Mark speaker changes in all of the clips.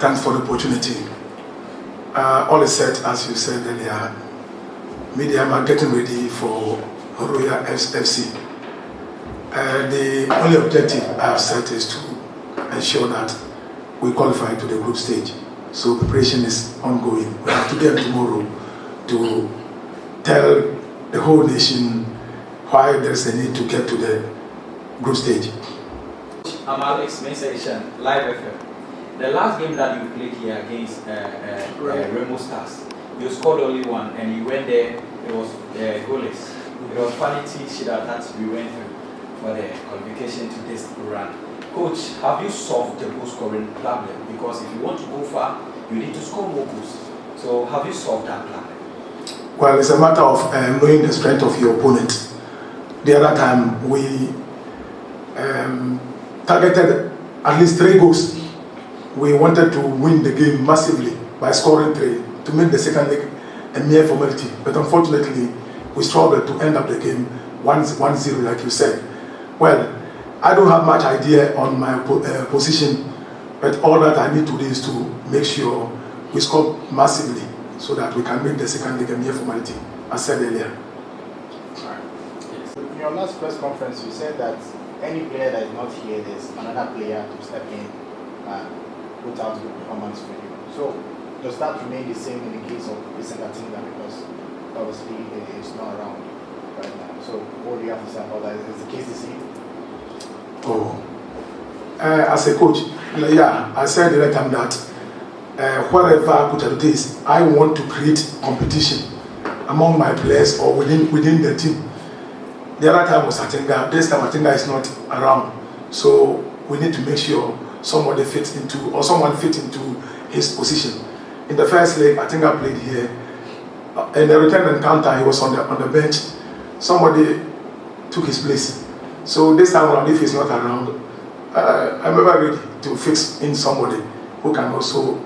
Speaker 1: thanks for the opportunity. All is set, as you said earlier. Medeama getting ready for Horoya FC. The only objective I have set is to ensure that we qualify to the group stage. So preparation is ongoing. We have to get tomorrow to tell the whole nation why there is a need to get to the group stage.
Speaker 2: I'm Alex Mensation, Live FM. The last game that you played here against Remo Stars, you scored only one and you went there, it was goalless. It was quality sheet that we went through for the qualification to this run. Coach, have you solved the goal scoring problem? Because if you want to go far, you need to score more goals. So have you solved that problem?
Speaker 1: Well, it's a matter of knowing the strength of your opponent. The other time we targeted at least 3 goals. We wanted to win the game massively by scoring 3 to make the second leg a mere formality. But unfortunately, we struggled to end up the game 1-0, like you said. Well, I don't have much idea on my position, but all that I need to do is to make sure we score massively so that we can make the second leg a mere formality, as said earlier.
Speaker 3: In your last press conference, you said that any player that is not here, there's another player to step in and put out good performance for you. So, does that remain the same in the case of Vincent Atinga, because obviously he is not around right now? So, what do you have to say about that? Is the case the same?
Speaker 1: As a coach, yeah, I said the other time that wherever Adotey is, I want to create competition among my players or within the team. The other time was Atinga. This time Atinga is not around, so we need to make sure someone fits into his position. In the first leg, Atinga played here. In the return encounter, he was on the bench. Somebody took his place. So this time around, if he's not around, I'm ever ready to fix in somebody who can also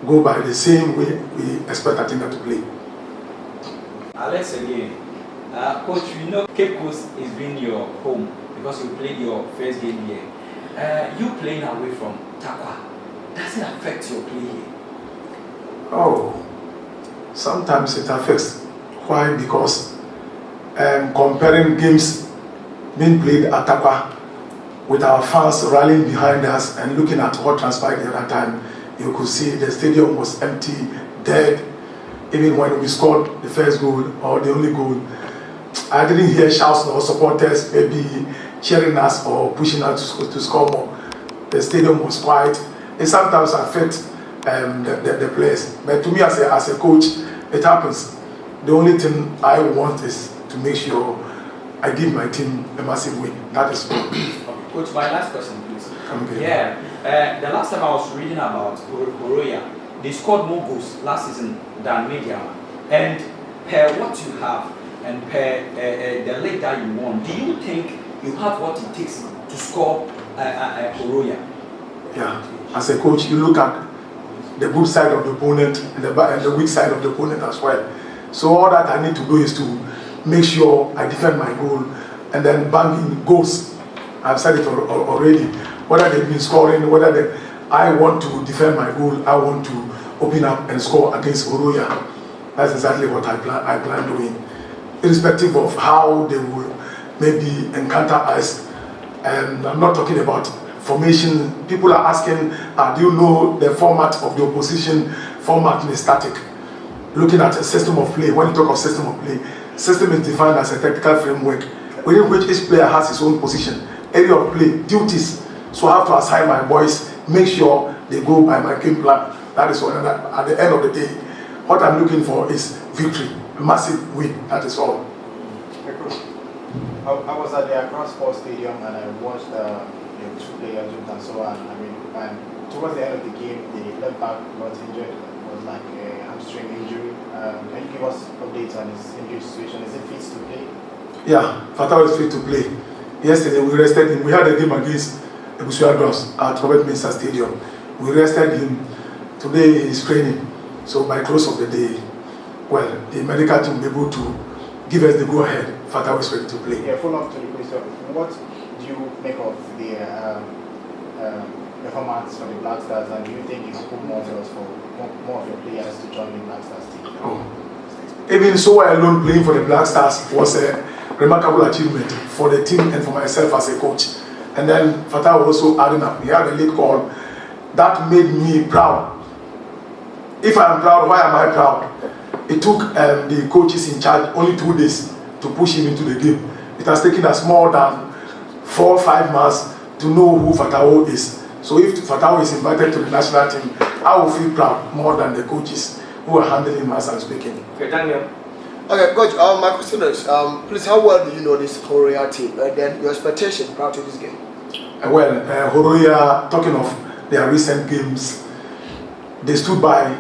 Speaker 1: go by the same way we expect Atinga to play.
Speaker 2: Alex again. Coach, we know Cape Coast is being your home because you played your first game here. You playing away from Takwa, does it affect your play here?
Speaker 1: Oh, sometimes it affects. Why? Because comparing games being played at Takwa with our fans rallying behind us and looking at what transpired the other time, you could see the stadium was empty, dead. Even when we scored the first goal or the only goal, I didn't hear shouts or supporters maybe cheering us or pushing us to score more. The stadium was quiet. It sometimes affects the players. But to me as a coach, it happens. The only thing I want is to make sure I give my team a massive win. That is all.
Speaker 2: Coach, my last question, please.
Speaker 1: Okay.
Speaker 2: Yeah, the last time I was reading about Horoya, they scored more goals last season than Medeama. And per what you have and per the league that you won, do you think you have what it takes to score Horoya?
Speaker 1: Yeah, as a coach, you look at the good side of the opponent and the weak side of the opponent as well. So all that I need to do is to make sure I defend my goal and then bang in goals. I've said it already. Whether they've been scoring, I want to defend my goal, I want to open up and score against Horoya. That's exactly what I plan doing. Irrespective of how they will maybe encounter us. And I'm not talking about formation. People are asking, do you know the format of the opposition? Format is static. Looking at a system of play, when you talk of system of play, system is defined as a tactical framework within which each player has his own position, area of play, duties. So I have to assign my boys, make sure they go by my game plan. That is what, at the end of the day, what I'm looking for is victory, a massive win. That is all.
Speaker 3: I was at the Accra Sports Stadium and I watched the 2 players with Tansoa and towards the end of the game, the left back got injured. It was like a hamstring injury. Can you give us updates on his injury situation? Is it fit to play?
Speaker 1: Yeah, Fatah is fit to play. Yesterday we rested him. We had a game against the Busia Grounds at Robert Mensah Stadium. We rested him. Today he is training. So by close of the day, well, the medical team will be able to give us the go-ahead. Fatah is ready to play.
Speaker 3: Yeah, follow up to the question. What do you make of the performance from the Black Stars, and do you think you could put more more of your players to join the Black Stars team?
Speaker 1: Oh. Even so alone playing for the Black Stars was a remarkable achievement for the team and for myself as a coach. And then Fatah also adding up. He had a late call that made me proud. If I am proud, why am I proud? It took the coaches in charge only 2 days to push him into the game. It has taken us more than 4 or 5 months to know who Fatah is. So if Fatah is invited to the national team, I will feel proud more than the coaches who are handling him as I'm speaking.
Speaker 4: Okay, Daniel.
Speaker 5: Okay, Coach, my question is, please, how well do you know this Horoya team? And then your expectation prior to this game?
Speaker 1: Well, Horoya, talking of their recent games, they stood by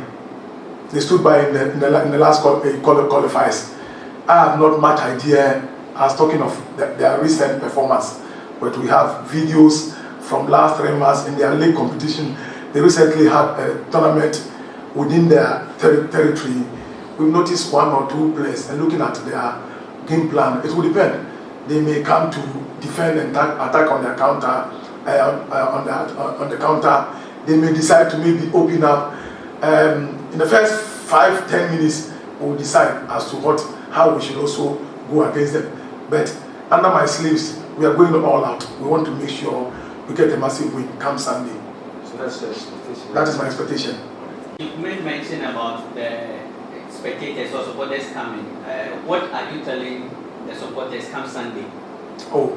Speaker 1: in the last qualifiers. I have not much idea as talking of their recent performance, but we have videos from last 3 months in their league competition. They recently had a tournament within their territory. We've noticed 1 or 2 players, and looking at their game plan, it will depend. They may come to defend and attack on their counter, on the counter. They may decide to maybe open up. In the first 5-10 minutes, we'll decide as to how we should also go against them. But under my sleeves, we are going all out. We want to make sure we get a massive win come Sunday.
Speaker 4: So that's the expectation.
Speaker 1: That is my expectation.
Speaker 6: You made mention about the spectators or supporters coming. What are you telling the supporters come Sunday?
Speaker 1: Oh,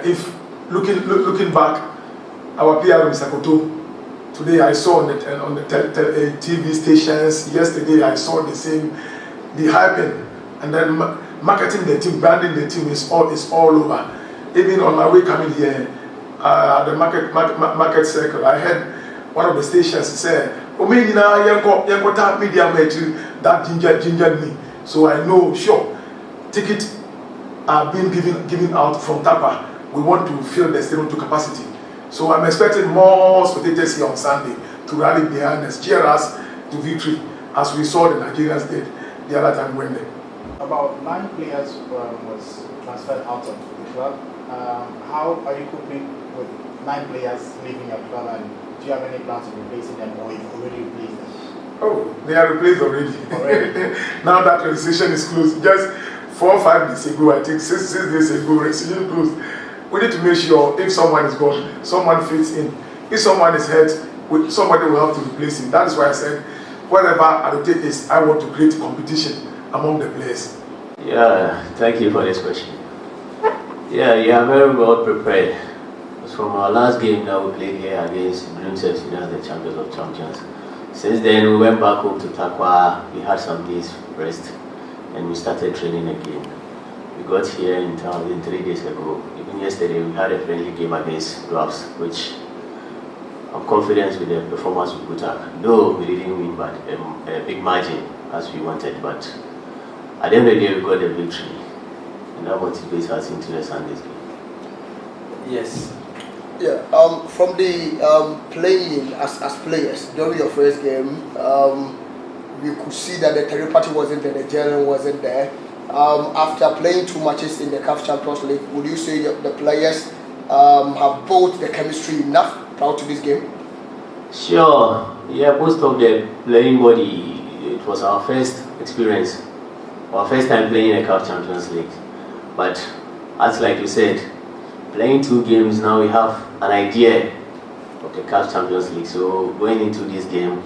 Speaker 1: if looking back, our PR in Sakoto, today I saw on the TV stations, yesterday I saw the hyping, and then marketing the team, branding the team is all over. Even on my way coming here, the market circle, I heard one of the stations say, "Oh, me na yanko tap Medeama that gingered me." So I know, sure, tickets are being given out from Tapa. We want to fill the stadium to capacity. So I'm expecting more spectators here on Sunday to rally behind us, cheer us to victory, as we saw the Nigerians did the other time when they.
Speaker 3: About 9 players was transferred out of the club. How are you coping with 9 players leaving your club, and do you have any plans of replacing them, or you've already replaced them?
Speaker 1: Oh, they are replaced already. Now that registration is closed. Just 4 or 5 days ago, I think 6 days ago, registration closed. We need to make sure if someone is gone, someone fits in. If someone is hurt, somebody will have to replace him. That is why I said, wherever Adotey is, I want to create competition among the players.
Speaker 7: Yeah, thank you for this question. Yeah, you are very well prepared. Because from our last game that we played here against Grimseth, the champions of champions. Since then, we went back home to Takwa. We had some days rest, and we started training again. We got here in town 3 days ago. Even yesterday, we had a friendly game against Dwarfs, which I'm confident with the performance we put up. Though we didn't win by a big margin as we wanted, but at the end of the day, we got the victory, and that motivates us into the Sunday's game.
Speaker 4: Yes.
Speaker 5: Yeah, from the playing as players during your first game, we could see that the telepathy wasn't there, the gelling wasn't there. After playing 2 matches in the CAF Champions League, would you say the players have built the chemistry enough prior to this game?
Speaker 7: Sure, yeah, most of the playing body, it was our first experience, our first time playing in the CAF Champions League. But as like you said, playing 2 games, now we have an idea of the CAF Champions League. So going into this game,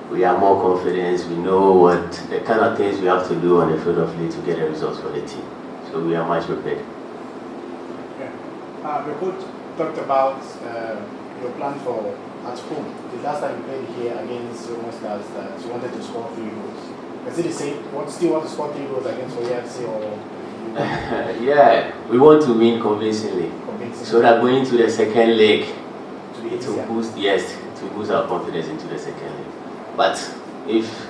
Speaker 7: we are more confident. We know what the kind of things we have to do on the field of play to get the results for the team. So we are much prepared.
Speaker 3: Yeah. The coach talked about your plan for at home. The last time you played here against Horoya Stars, that you wanted to score 3 goals. Is it the same? Still want to score 3 goals against Horoya AC, or?
Speaker 7: Yeah, we want to win convincingly. So that going to the second leg, it will boost our confidence into the second leg. But if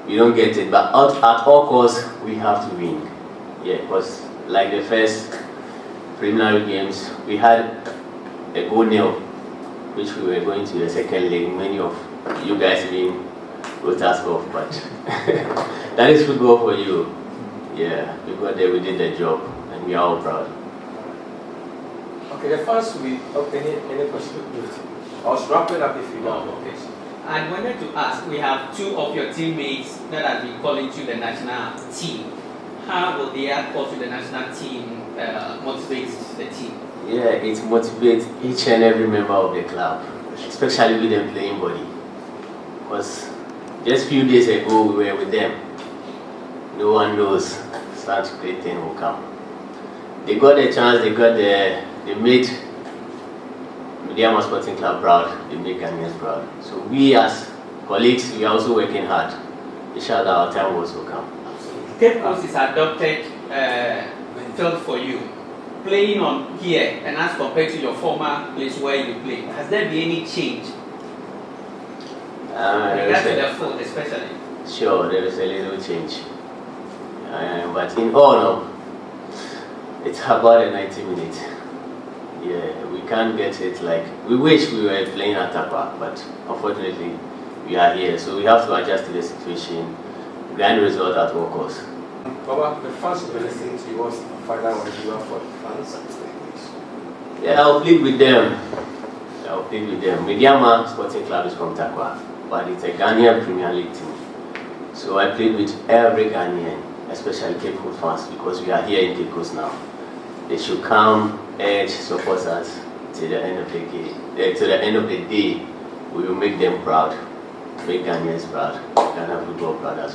Speaker 7: we don't get it, but at all costs, we have to win. Yeah, because like the first preliminary games, we had a 0-0, which we were going to the second leg. Many of you guys wrote us off, but that is football for you. Yeah, because we did the job, and we are all proud.
Speaker 4: Okay, the first week of any question. I was wrapping up if you want.
Speaker 6: Okay. I wanted to ask, we have two of your teammates that have been calling to the national team. How will their call to the national team motivate the team?
Speaker 7: Yeah, it motivates each and every member of the club, especially with them playing body. Because just a few days ago we were with them. No one knows such great thing will come. They got a chance, they made Medeama Sporting Club proud, they make Ghanaians proud. So we as colleagues, we are also working hard. Inshallah, our time will also come.
Speaker 6: Cape Coast is adopted field for you. Playing on here and as compared to your former place where you played, has there been any change? Regards to the field especially?
Speaker 7: Sure, there is a little change. But in all, it's about a 90 minutes. Yeah, we can't get it like, we wish we were playing at Takwa, but unfortunately we are here. So we have to adjust to the situation. The end result at all costs.
Speaker 4: Baba, the fans will be listening to you. What's the final one you have for the fans and statements?
Speaker 7: Yeah, I'll plead with them. Medeama Sporting Club is from Takwa, but it's a Ghanaian Premier League team. So I plead with every Ghanaian, especially Cape Coast fans, because we are here in Cape Coast now. They should come, urge, support us to the end of the day. To the end of the day, we will make them proud, make Ghanaians proud, Ghana football proud as well.